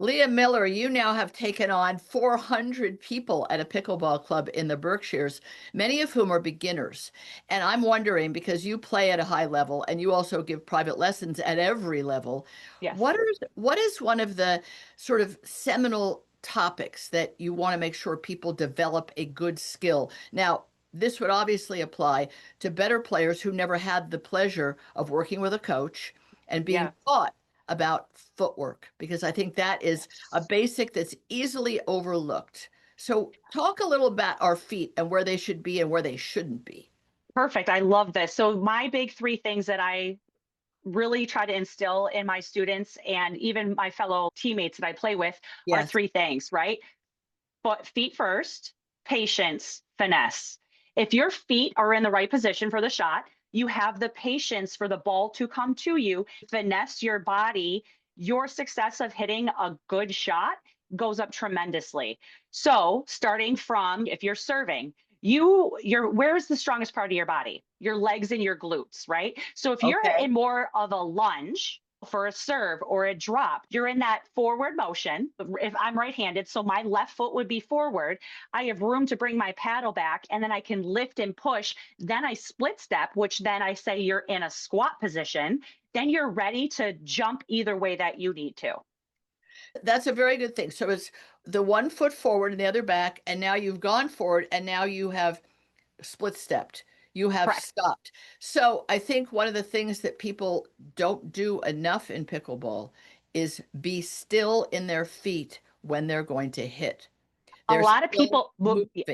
Leah Miller, you now have taken on 400 people at a pickleball club in the Berkshires, many of whom are beginners. And I'm wondering, because you play at a high level and you also give private lessons at every level, Yes. what is one of the sort of seminal topics that you want to make sure people develop a good skill? Now, this would obviously apply to better players who never had the pleasure of working with a coach and being Yeah. taught about footwork, because I think that is a Yes. basic that's easily overlooked. So, talk a little about our feet and where they should be and where they shouldn't be. Perfect. I love this. So my big three things that I really try to instill in my students and even my fellow teammates that I play with are Yes. three things, right? But feet first, patience, finesse. If your feet are in the right position for the shot, you have the patience for the ball to come to you, finesse your body, your success of hitting a good shot goes up tremendously. So, starting from if you're serving, where's the strongest part of your body? Your legs and your glutes, right? So if you're Okay. in more of a lunge, for a serve or a drop, you're in that forward motion. If I'm right handed, so my left foot would be forward, I have room to bring my paddle back and then I can lift and push. Then I split step, which then I say you're in a squat position. Then you're ready to jump either way that you need to. That's a very good thing. So, it's the one foot forward and the other back, and now you've gone forward and now you have split stepped. You have Correct. stopped. So, I think one of the things that people don't do enough in pickleball is be still in their feet when they're going to hit. A They're lot of still people moving.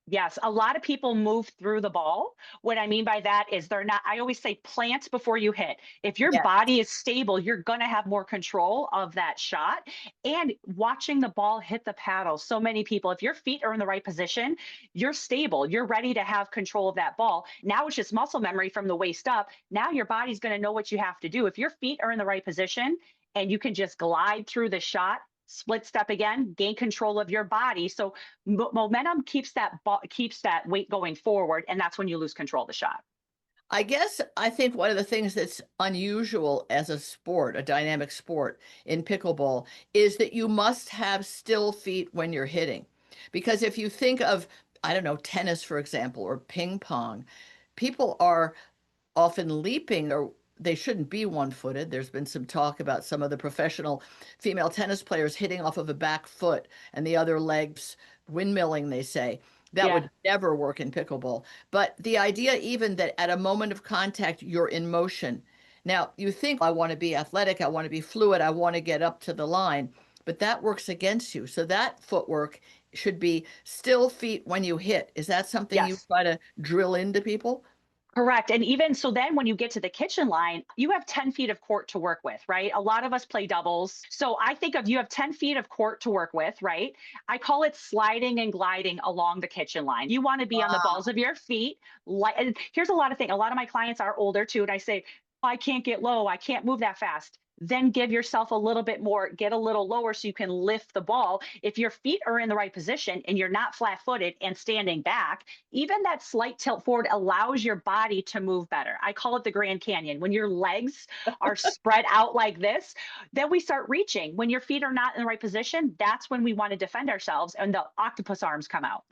Yes, a lot of people move through the ball. What I mean by that is they're not, I always say plant before you hit. If your Yes. body is stable, you're going to have more control of that shot and watching the ball hit the paddle. So many people, if your feet are in the right position, you're stable, you're ready to have control of that ball. Now it's just muscle memory from the waist up. Now your body's going to know what you have to do. If your feet are in the right position and you can just glide through the shot, split step again, gain control of your body. So momentum keeps that weight going forward, and that's when you lose control of the shot. I guess I think one of the things that's unusual as a sport, a dynamic sport in pickleball, is that you must have still feet when you're hitting. Because if you think of, I don't know, tennis, for example, or ping pong, people are often leaping, or they shouldn't be one-footed. There's been some talk about some of the professional female tennis players hitting off of a back foot and the other legs windmilling, they say. That Yeah. would never work in pickleball. But the idea, even that at a moment of contact, you're in motion. Now, you think, I want to be athletic, I want to be fluid, I want to get up to the line, but that works against you. So that footwork should be still feet when you hit. Is that something you Yes. try to drill into people? Correct. And even so, then when you get to the kitchen line, you have 10 feet of court to work with, right? A lot of us play doubles. So I think of you have 10 feet of court to work with, right? I call it sliding and gliding along the kitchen line. You want to be on the balls of your feet. And here's a lot of things. A lot of my clients are older too. And I say, "Oh, I can't get low. I can't move that fast." Then give yourself a little bit more, get a little lower so you can lift the ball. If your feet are in the right position and you're not flat footed and standing back, even that slight tilt forward allows your body to move better. I call it the Grand Canyon. When your legs are spread out like this, then we start reaching. When your feet are not in the right position, that's when we want to defend ourselves and the octopus arms come out.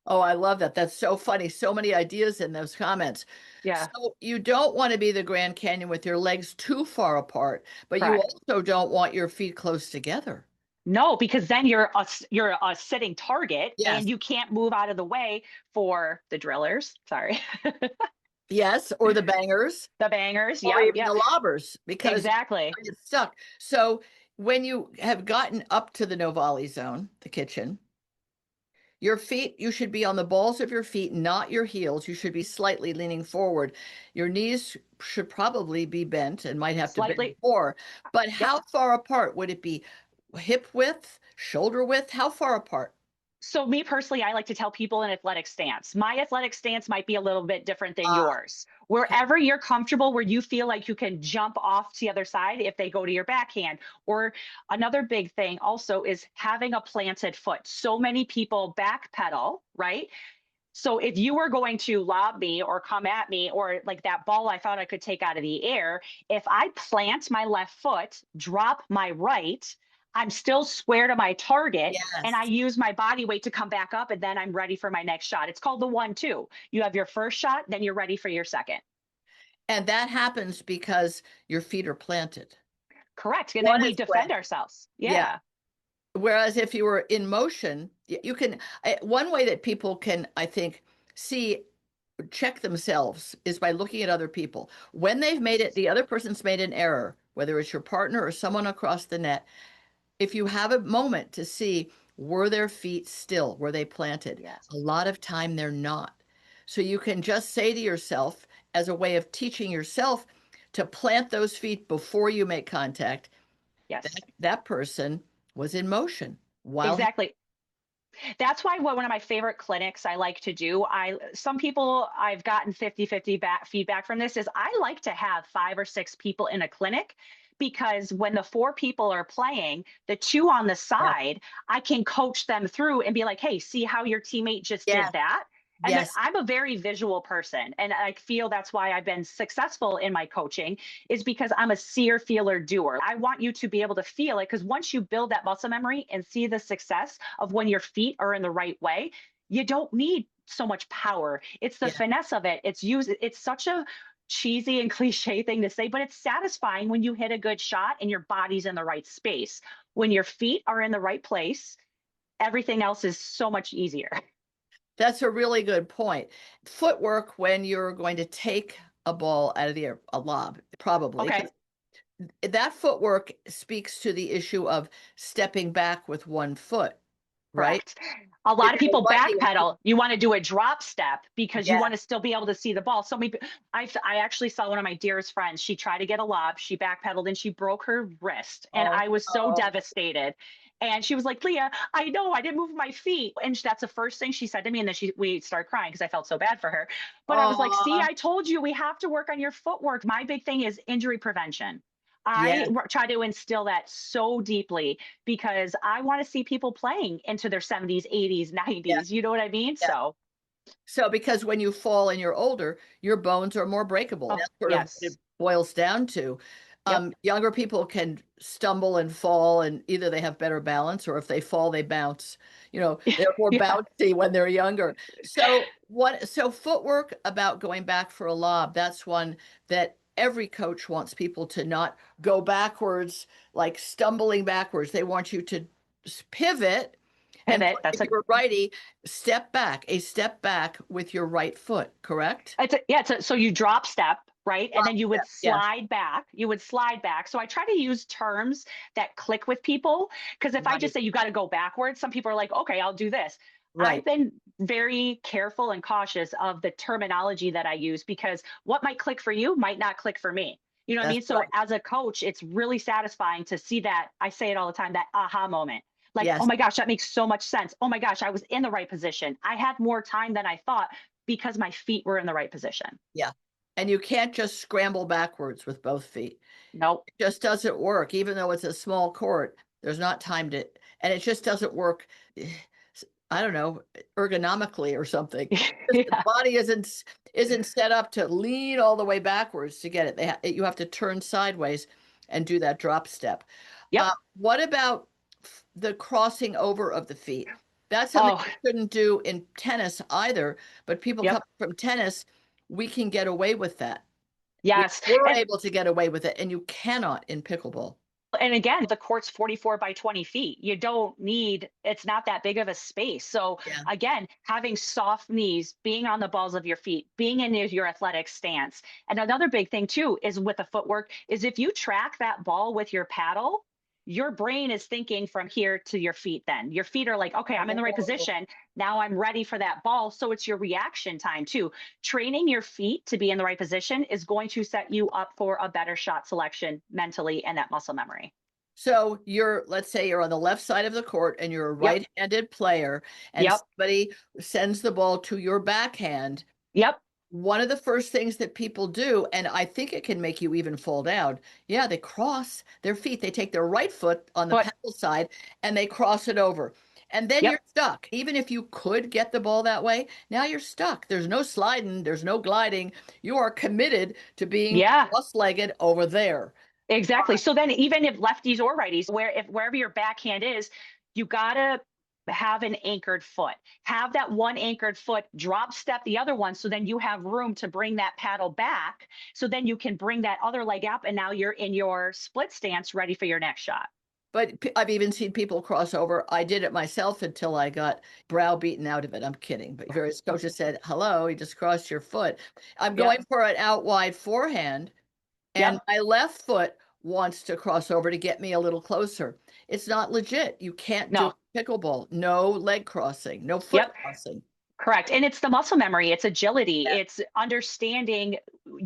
Oh, I love that. That's so funny. So many ideas in those comments. Yeah, So you don't want to be the Grand Canyon with your legs too far apart, but you correct. also don't want your feet close together. No, because then you're a sitting target Yes. and you can't move out of the way for the drillers. Sorry. Yes, or the bangers, The bangers. or Yep, even yep. the lobbers, because Exactly. you get stuck. So when you have gotten up to the no volley zone, the kitchen, your feet, you should be on the balls of your feet, not your heels. You should be slightly leaning forward. Your knees should probably be bent and might have to bend Slightly. more. But Yep. how far apart would it be? Hip width, shoulder width? How far apart? So me personally, I like to tell people an athletic stance. My athletic stance might be a little bit different than Ah, yours. okay. Wherever you're comfortable, where you feel like you can jump off to the other side if they go to your backhand. Or another big thing also is having a planted foot. So many people backpedal, right? So if you were going to lob me or come at me or like that ball I thought I could take out of the air, if I plant my left foot, drop my right, I'm still square to my target and I Yes. use my body weight to come back up and then I'm ready for my next shot. It's called the 1-2. You have your first shot, then you're ready for your second. And that happens because your feet are planted. Correct. And then One we is defend planted. ourselves. Yeah. Yeah. Whereas if you were in motion, you can, one way that people can, I think, see, check themselves is by looking at other people. When they've made it, the other person's made an error, whether it's your partner or someone across the net. If you have a moment to see, were their feet still? Were they planted? Yes. A lot of time they're not. So you can just say to yourself, as a way of teaching yourself to plant those feet before you make contact, that Yes. that person was in motion while Exactly. That's why one of my favorite clinics I like to do, some people I've gotten 50-50 feedback from this is I like to have 5 or 6 people in a clinic because when the 4 people are playing, the 2 on the yeah. side, I can coach them through and be like, "Hey, see how your teammate just Yes, did that?" And then yes, I'm a very visual person and I feel that's why I've been successful in my coaching is because I'm a seer, feeler, doer. I want you to be able to feel it because once you build that muscle memory and see the success of when your feet are in the right way, you don't need so much power. It's the yeah. finesse of it. It's such a cheesy and cliche thing to say, but it's satisfying when you hit a good shot and your body's in the right space. When your feet are in the right place, everything else is so much easier. That's a really good point. Footwork when you're going to take a ball out of the air, a lob, probably, Okay. because that footwork speaks to the issue of stepping back with one foot, right? Correct. A If lot of you're people righty, backpedal. You want to do a drop step because you yeah. want to still be able to see the ball. So maybe I actually saw one of my dearest friends. She tried to get a lob. She backpedaled and she broke her wrist. And Oh, I was so oh, devastated. And she was like, "Leah, I know I didn't move my feet." And that's the first thing she said to me. And then we started crying because I felt so bad for her. But I was like, "See, oh, I told you we have to work on your footwork." My big thing is injury prevention. yeah, Try to instill that so deeply because I want to see people playing into their 70s, 80s, yeah, 90s. You know what I mean? yeah. So, So because when you fall and you're older, your bones are more breakable. oh, That's sort of what it yes. boils down to. Yep. Younger people can stumble and fall, and either they have better balance, or if they fall, they bounce. They're more Yeah. bouncy when they're younger. So footwork about going back for a lob, that's one that every coach wants people to not go backwards, like stumbling backwards. They want you to pivot and Pivot. if you're righty, a step back with your right foot, correct? So you drop step, right? And Drop then you would step, yes, slide back. You would slide back. So I try to use terms that click with people because if I just right, say you got to go backwards, some people are like, "Okay, I'll do this." right. I've been very careful and cautious of the terminology that I use because what might click for you might not click for me. You know what I That's mean? So right. as a coach, it's really satisfying to see that. I say it all the time, that aha moment. Like, oh Yes, my gosh, that makes so much sense. Oh my gosh, I was in the right position. I had more time than I thought because my feet were in the right position. yeah. And you can't just scramble backwards with both feet. Nope. It just doesn't work, even though it's a small court. There's not time to, and it just doesn't work. I don't know, ergonomically or something. Just the Yeah. body isn't set up to lean all the way backwards to get it. You have to turn sideways and do that drop step. Yep. What about the crossing over of the feet? That's something Oh, you shouldn't do in tennis either, but people come yep. from tennis, we can get away with that. We Yes. were able to get away with it, and you cannot in pickleball. And again, the court's 44 by 20 feet. You don't need, it's not that big of a space. So Yeah, again, having soft knees, being on the balls of your feet, being in your athletic stance. And another big thing too is with the footwork is if you track that ball with your paddle, your brain is thinking from here to your feet then. Your feet are like, okay, I'm in the right oh, position. Now I'm ready for that ball. So it's your reaction time too. Training your feet to be in the right position is going to set you up for a better shot selection mentally and that muscle memory. so let's say you're on the left side of the court and you're a Yep. right-handed player, and Yep. somebody sends the ball to your backhand. Yep. One of the first things that people do, and I think it can make you even fall down, yeah, they cross their feet. They take their right foot on the But paddle side and they cross it over. And then you're yep. stuck. Even if you could get the ball that way, now you're stuck. There's no sliding, there's no gliding. You are committed to being Yeah. cross-legged over there. Exactly. So then even if lefties or righties, wherever your backhand is, you gotta have an anchored foot. Have that one anchored foot, drop step the other one, so then you have room to bring that paddle back. So then you can bring that other leg up, and now you're in your split stance ready for your next shot. But I've even seen people cross over. I did it myself until I got browbeaten out of it. I'm kidding. But various coaches said, hello, you just crossed your foot. I'm Yep. going for an out wide forehand, and Yep. my left foot wants to cross over to get me a little closer. It's not legit. You can't do No. pickleball. No leg crossing, no foot Yep. crossing. Correct. And it's the muscle memory, it's agility, Yeah. it's understanding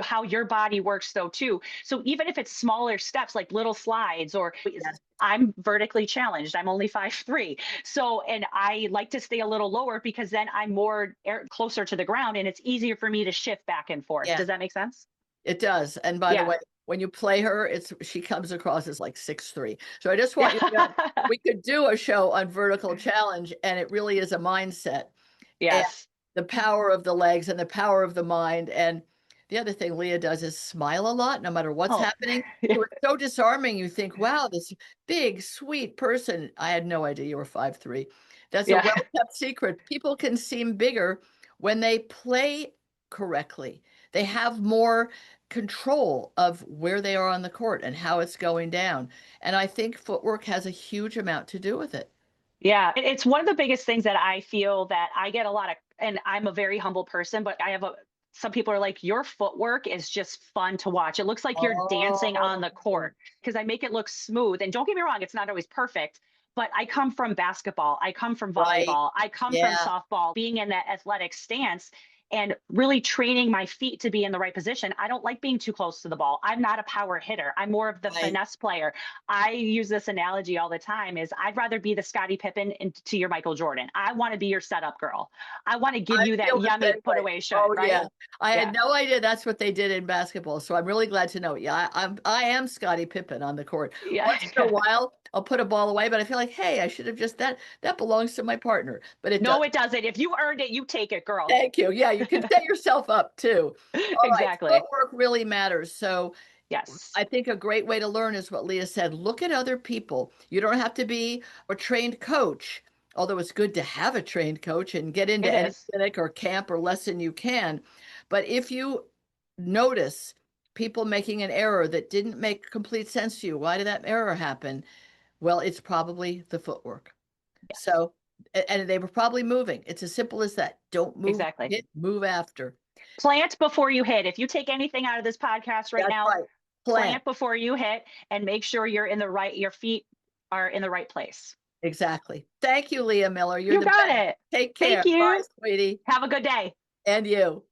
how your body works, though, too. So even if it's smaller steps like little slides, or Yes. I'm vertically challenged, I'm only 5'3". So, and I like to stay a little lower because then I'm more closer to the ground and it's easier for me to shift back and forth. Yeah, Does that make sense? it does. And by the Yeah. way, when you play her, she comes across as like 6'3". So I just want you to know we could do a show on vertical challenge, and it really is a mindset. And Yes. the power of the legs and the power of the mind. And the other thing Leah does is smile a lot, no matter what's Oh, happening. So it's so disarming. You think, wow, this big, sweet person. I had no idea you were 5'3". That's a yeah. well-kept secret. People can seem bigger when they play correctly. They have more control of where they are on the court and how it's going down. And I think footwork has a huge amount to do with it. Yeah, it's one of the biggest things that I feel that I get a lot of, and I'm a very humble person, but I have some people are like, your footwork is just fun to watch. It looks like you're dancing on Oh, the court because I make it look smooth. And don't get me wrong, it's not always perfect, but I come from basketball, I come from right. volleyball, I come from Yeah. softball, being in that athletic stance and really training my feet to be in the right position. I don't like being too close to the ball. I'm not a power hitter. I'm more of the Right. finesse player. I use this analogy all the time is I'd rather be the Scottie Pippen to your Michael Jordan. I want to be your setup girl. I want to give I you that feel the yummy same put way. away shot, Oh right? yeah. I had Yeah. no idea that's what they did in basketball. So I'm really glad to know. Yeah, I am Scottie Pippen on the court. Yeah. Once in a while, I'll put a ball away, but I feel like, hey, I should have just that belongs to my partner. But it does. No, it doesn't. If you earned it, you take it, girl. Thank you. Yeah, you can set yourself up too. All right. Exactly. Footwork really matters. So Yes. I think a great way to learn is what Leah said. Look at other people. You don't have to be a trained coach, although it's good to have a trained coach and get into It any is. clinic or camp or lesson you can. But if you notice people making an error that didn't make complete sense to you, why did that error happen? Well, it's probably the footwork. Yes. So, and they were probably moving. It's as simple as that. Don't move, Exactly. hit, move after. Plant before you hit. If you take anything out of this podcast right That's now, right. Plant. plant before you hit and make sure you're in the right, your feet are in the right place. Exactly. Thank you, Leah Miller. You're You the got best. it. Take care. Thank Bye, you. sweetie. Have a good day. And you.